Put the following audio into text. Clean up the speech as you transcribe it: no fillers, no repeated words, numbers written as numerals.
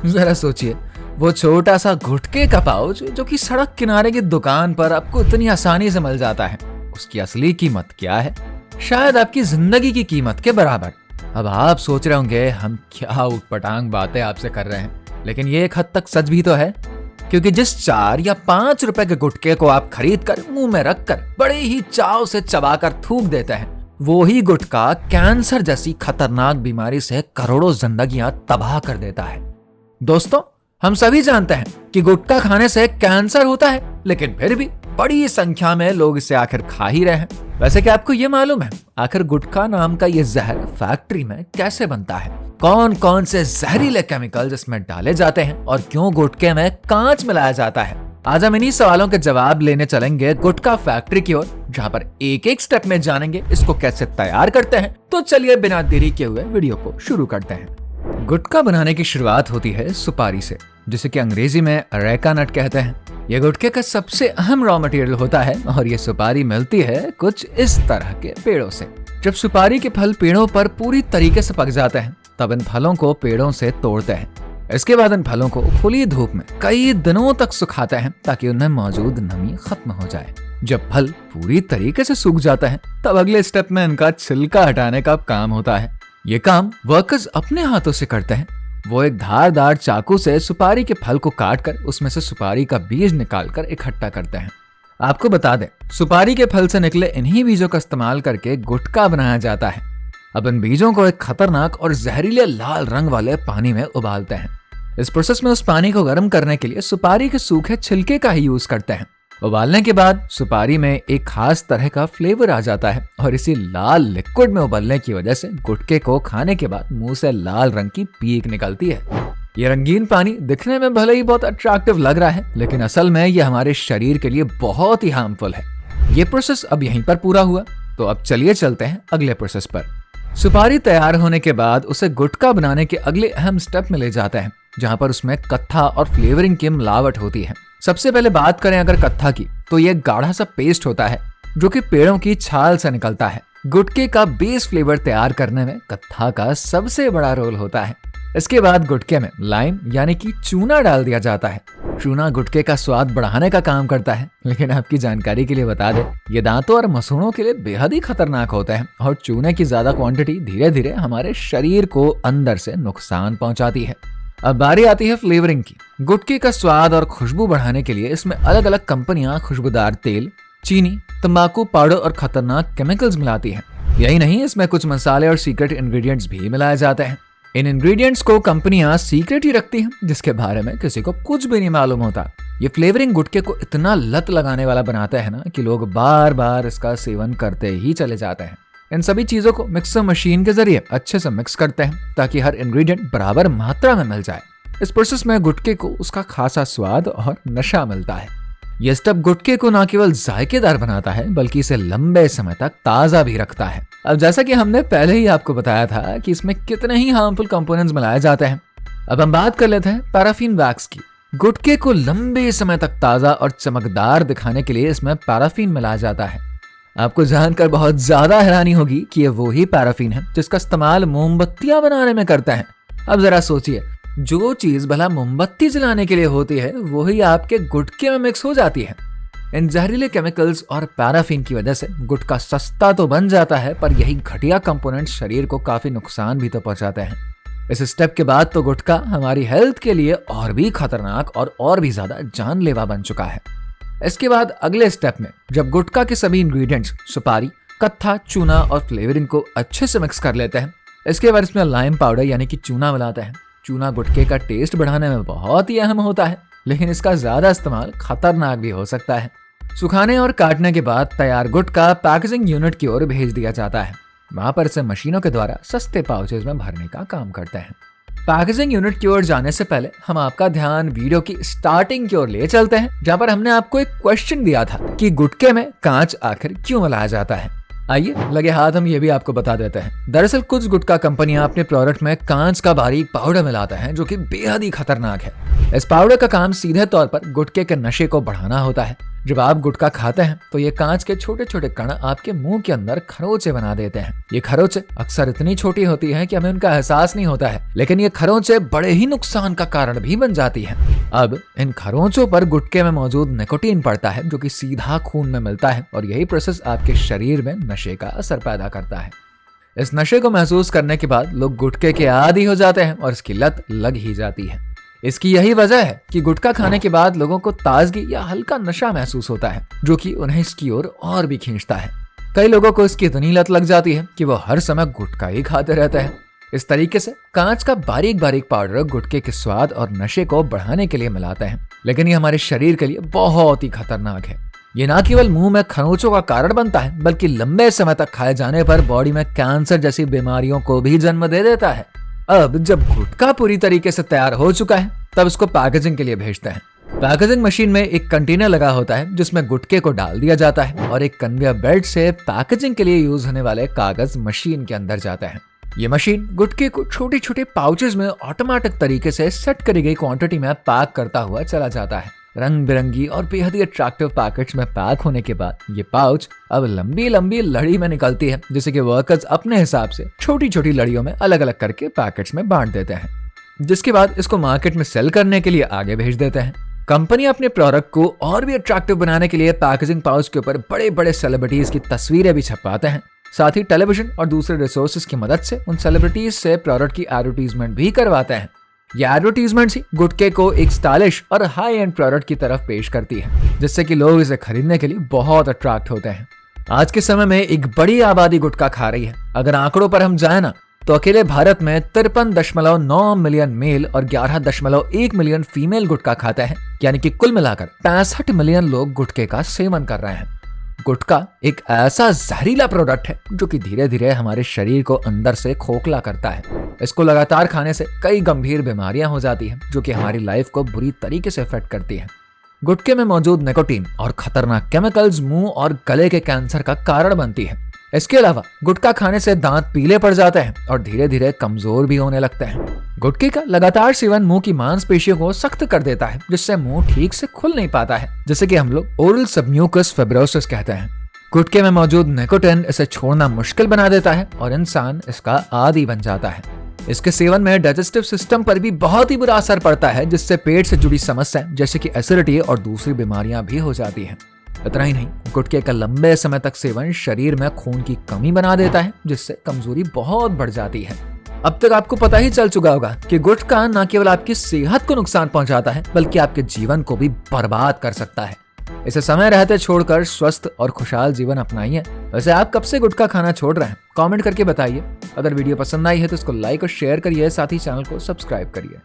जरा सोचिए, वो छोटा सा गुटखे का पाउच जो कि सड़क किनारे की दुकान पर आपको इतनी आसानी से मिल जाता है, उसकी असली कीमत क्या है? शायद आपकी जिंदगी की कीमत के बराबर। अब आप सोच रहे होंगे हम क्या उटपटांग बातें आपसे कर रहे हैं, लेकिन ये एक हद तक सच भी तो है, क्योंकि जिस 4 या 5 रुपए के गुटखे को आप खरीद कर मुंह में रखकर बड़े ही चाव से चबाकर थूक देते हैं, वो ही गुटखा कैंसर जैसी खतरनाक बीमारी से करोड़ों जिंदगियां तबाह कर देता है। दोस्तों, हम सभी जानते हैं कि गुटखा खाने से कैंसर होता है, लेकिन फिर भी बड़ी संख्या में लोग इसे आखिर खा ही रहे हैं। वैसे क्या आपको ये मालूम है आखिर गुटखा नाम का ये जहर फैक्ट्री में कैसे बनता है? कौन कौन से जहरीले केमिकल इसमें डाले जाते हैं और क्यों गुटखे में कांच मिलाया जाता है? आज हम इन्हीं सवालों के जवाब लेने चलेंगे गुटखा फैक्ट्री की ओर, जहाँ पर एक एक स्टेप में जानेंगे इसको कैसे तैयार करते हैं। तो चलिए बिना देरी किए हुए वीडियो को शुरू करते हैं। गुटखा बनाने की शुरुआत होती है सुपारी से, जिसे कि अंग्रेजी में अरेका नट कहते हैं। यह गुटखे का सबसे अहम रॉ मटेरियल होता है और ये सुपारी मिलती है कुछ इस तरह के पेड़ों से। जब सुपारी के फल पेड़ों पर पूरी तरीके से पक जाते हैं, तब इन फलों को पेड़ों से तोड़ते हैं। इसके बाद इन फलों को खुली धूप में कई दिनों तक सुखाते हैं ताकि उनमें मौजूद नमी खत्म हो जाए। जब फल पूरी तरीके से सूख जाता है, तब अगले स्टेप में इनका छिलका हटाने का काम होता है। ये काम वर्कर्स अपने हाथों से करते हैं। वो एक धारदार चाकू से सुपारी के फल को काटकर उसमें से सुपारी का बीज निकालकर इकट्ठा करते हैं। आपको बता दें, सुपारी के फल से निकले इन्हीं बीजों का इस्तेमाल करके गुटखा बनाया जाता है। अब इन बीजों को एक खतरनाक और जहरीले लाल रंग वाले पानी में उबालते हैं। इस प्रोसेस में उस पानी को गर्म करने के लिए सुपारी के सूखे छिलके का ही यूज करते हैं। उबालने के बाद सुपारी में एक खास तरह का फ्लेवर आ जाता है और इसी लाल लिक्विड में उबलने की वजह से गुटखे को खाने के बाद मुंह से लाल रंग की पीक निकलती है। ये रंगीन पानी दिखने में भले ही बहुत अट्रैक्टिव लग रहा है, लेकिन असल में ये हमारे शरीर के लिए बहुत ही हार्मफुल है। ये प्रोसेस अब यहीं पर पूरा हुआ, तो अब चलिए चलते हैं अगले प्रोसेस पर। सुपारी तैयार होने के बाद उसे गुटखा बनाने के अगले अहम स्टेप में ले जाते हैं, जहां पर उसमें कत्था और फ्लेवरिंग की मिलावट होती है। सबसे पहले बात करें अगर कत्था की, तो यह गाढ़ा सा पेस्ट होता है जो कि पेड़ों की छाल से निकलता है। गुटखे का बेस फ्लेवर तैयार करने में कत्था का सबसे बड़ा रोल होता है। इसके बाद गुटखे में लाइम यानी कि चूना डाल दिया जाता है। चूना गुटखे का स्वाद बढ़ाने का काम करता है, लेकिन आपकी जानकारी के लिए बता दें, ये दांतों और मसूड़ों के लिए बेहद ही खतरनाक होता है और चूने की ज्यादा क्वांटिटी धीरे धीरे हमारे शरीर को अंदर से नुकसान पहुंचाती है। अब बारी आती है फ्लेवरिंग की। गुटखे का स्वाद और खुशबू बढ़ाने के लिए इसमें अलग अलग कंपनियां खुशबूदार तेल, चीनी, तंबाकू पाउडर और खतरनाक केमिकल्स मिलाती हैं। यही नहीं, इसमें कुछ मसाले और सीक्रेट इंग्रेडिएंट्स भी मिलाए जाते हैं। इन इंग्रेडिएंट्स को कंपनियां सीक्रेट ही रखती हैं, जिसके बारे में किसी को कुछ भी नहीं मालूम होता। ये फ्लेवरिंग गुटखे को इतना लत लगाने वाला बनाता है ना कि लोग बार बार इसका सेवन करते ही चले जाते हैं। इन सभी चीजों को मिक्सर मशीन के जरिए अच्छे से मिक्स करते हैं ताकि हर इंग्रेडिएंट बराबर मात्रा में मिल जाए। इस प्रोसेस में गुटखे को उसका खासा स्वाद और नशा मिलता है। यह स्टेप गुटखे को न केवल जायकेदार बनाता है, बल्कि इसे लंबे समय तक ताजा भी रखता है। अब जैसा कि हमने पहले ही आपको बताया था कि इसमें कितने ही हार्मफुल कंपोनेंट्स मिलाए जाते हैं, अब हम बात कर लेते हैं पैराफिन वैक्स की। गुटखे को लंबे समय तक ताजा और चमकदार दिखाने के लिए इसमें पैराफिन मिलाया जाता है। आपको जानकर बहुत ज्यादा हैरानी होगी कि ये वो ही पैराफिन है जिसका इस्तेमाल मोमबत्तियां बनाने में करते हैं। अब जरा सोचिए, जो चीज भला मोमबत्ती जलाने के लिए होती है वही आपके गुटखे में मिक्स हो जाती है। इन जहरीले केमिकल्स और पैराफिन की वजह से गुटखा सस्ता तो बन जाता है, पर यही घटिया कंपोनेंट शरीर को काफी नुकसान भी तो पहुंचाते हैं। इस स्टेप के बाद तो गुटखा हमारी हेल्थ के लिए और भी खतरनाक और भी ज्यादा जानलेवा बन चुका है। इसके बाद अगले स्टेप में जब गुटखा के सभी इंग्रेडिएंट्स सुपारी, कत्था, चूना और फ्लेवरिंग को अच्छे से मिक्स कर लेते हैं, इसके बाद इसमें लाइम पाउडर यानी कि चूना मिलाते हैं। चूना गुटखे का टेस्ट बढ़ाने में बहुत ही अहम होता है, लेकिन इसका ज्यादा इस्तेमाल खतरनाक भी हो सकता है। सुखाने और काटने के बाद तैयार गुटखा पैकेजिंग यूनिट की ओर भेज दिया जाता है। वहां पर इसे मशीनों के द्वारा सस्ते पाउचेज में भरने का काम करते हैं। पैकेजिंग यूनिट की ओर जाने से पहले हम आपका ध्यान वीडियो की स्टार्टिंग की ओर ले चलते हैं, जहां पर हमने आपको एक क्वेश्चन दिया था कि गुटखे में कांच आखिर क्यों मिलाया जाता है। आइए लगे हाथ हम ये भी आपको बता देते हैं। दरअसल कुछ गुटखा कंपनियां अपने प्रोडक्ट में कांच का बारीक पाउडर मिलाते हैं, जो कि बेहद ही खतरनाक है। इस पाउडर का काम सीधे तौर पर गुटखे के नशे को बढ़ाना होता है। जब आप गुटखा खाते हैं तो ये कांच के छोटे छोटे कण आपके मुंह के अंदर खरोंचे बना देते हैं। ये खरोंचे अक्सर इतनी छोटी होती हैं कि हमें उनका एहसास नहीं होता है, लेकिन ये खरोंचे बड़े ही नुकसान का कारण भी बन जाती हैं। अब इन खरोंचों पर गुटखे में मौजूद निकोटीन पड़ता है, जो कि सीधा खून में मिलता है और यही प्रोसेस आपके शरीर में नशे का असर पैदा करता है। इस नशे को महसूस करने के बाद लोग गुटखे के आदी हो जाते हैं और इसकी लत लग ही जाती है। इसकी यही वजह है कि गुटखा खाने के बाद लोगों को ताजगी या हल्का नशा महसूस होता है, जो कि उन्हें इसकी ओर और भी खींचता है। कई लोगों को इसकी इतनी लत लग जाती है कि वो हर समय गुटखा ही खाते रहते हैं। इस तरीके से कांच का बारीक बारीक पाउडर गुटखे के स्वाद और नशे को बढ़ाने के लिए मिलाते हैं, लेकिन ये हमारे शरीर के लिए बहुत ही खतरनाक है। ये न केवल मुंह में खरोंचों का कारण बनता है, बल्कि लंबे समय तक खाए जाने पर बॉडी में कैंसर जैसी बीमारियों को भी जन्म दे देता है। अब जब गुटखा पूरी तरीके से तैयार हो चुका है, तब इसको पैकेजिंग के लिए भेजते हैं। पैकेजिंग मशीन में एक कंटेनर लगा होता है जिसमें गुटखे को डाल दिया जाता है और एक कन्वेयर बेल्ट से पैकेजिंग के लिए यूज होने वाले कागज मशीन के अंदर जाते हैं। ये मशीन गुटखे को छोटे छोटे पाउचेज में ऑटोमेटिक तरीके से सेट करी गई क्वांटिटी में पैक करता हुआ चला जाता है। रंग बिरंगी और बेहद ही अट्रैक्टिव पैकेट्स में पैक होने के बाद ये पाउच अब लंबी लंबी लड़ी में निकलती है, जिसे कि वर्कर्स अपने हिसाब से छोटी छोटी लड़ियों में अलग अलग करके पैकेट्स में बांट देते हैं, जिसके बाद इसको मार्केट में सेल करने के लिए आगे भेज देते हैं। कंपनी अपने प्रोडक्ट को और भी अट्रैक्टिव बनाने के लिए पैकेजिंग पाउच के ऊपर बड़े बड़े सेलिब्रिटीज की तस्वीरें भी छपवाते हैं। साथ ही टेलीविजन और दूसरे रिसोर्सेज की मदद से उन सेलिब्रिटीज से प्रोडक्ट की एडवर्टीजमेंट भी करवाते हैं। ये एडवर्टीजमेंट ही गुटखे को एक स्टाइलिश और हाई एंड प्रोडक्ट की तरफ पेश करती है, जिससे कि लोग इसे खरीदने के लिए बहुत अट्रैक्ट होते हैं। आज के समय में एक बड़ी आबादी गुटखा खा रही है। अगर आंकड़ों पर हम जाए ना, तो अकेले भारत में 53.9 मिलियन मेल और 11.1 मिलियन फीमेल गुटखा खाते हैं, यानी कि कुल मिलाकर 65 मिलियन लोग गुटखे का सेवन कर रहे हैं। गुटखा एक ऐसा जहरीला प्रोडक्ट है जो कि धीरे धीरे हमारे शरीर को अंदर से खोखला करता है। इसको लगातार खाने से कई गंभीर बीमारियां हो जाती हैं, जो कि हमारी लाइफ को बुरी तरीके से इफेक्ट करती हैं। गुटखे में मौजूद निकोटीन और खतरनाक केमिकल्स मुंह और गले के कैंसर का कारण बनती है। इसके अलावा गुटखा खाने से दांत पीले पड़ जाते हैं और धीरे धीरे कमजोर भी होने लगते हैं। गुटखे का लगातार सेवन मुंह की मांसपेशियों को सख्त कर देता है, जिससे मुंह ठीक से खुल नहीं पाता है, जिसे कि हम लोग ओरल सबम्यूकस फाइब्रोसिस कहते हैं। गुटखे में मौजूद निकोटीन इसे छोड़ना मुश्किल बना देता है और इंसान इसका आदी बन जाता है। इसके सेवन में डाइजेस्टिव सिस्टम पर भी बहुत ही बुरा असर पड़ता है, जिससे पेट से जुड़ी समस्याएं जैसे कि एसिडिटी और दूसरी बीमारियां भी हो जाती हैं। इतना ही नहीं, गुटखे का लंबे समय तक सेवन शरीर में खून की कमी बना देता है, जिससे कमजोरी बहुत बढ़ जाती है। अब तक आपको पता ही चल चुका होगा कि गुटखा न केवल आपकी सेहत को नुकसान पहुंचाता है, बल्कि आपके जीवन को भी बर्बाद कर सकता है। इसे समय रहते छोड़कर स्वस्थ और खुशहाल जीवन अपनाइए। वैसे आप कब से गुटखा खाना छोड़ रहे हैं, कमेंट करके बताइए। अगर वीडियो पसंद आई है तो इसको लाइक और शेयर करिए, साथ ही चैनल को सब्सक्राइब करिए।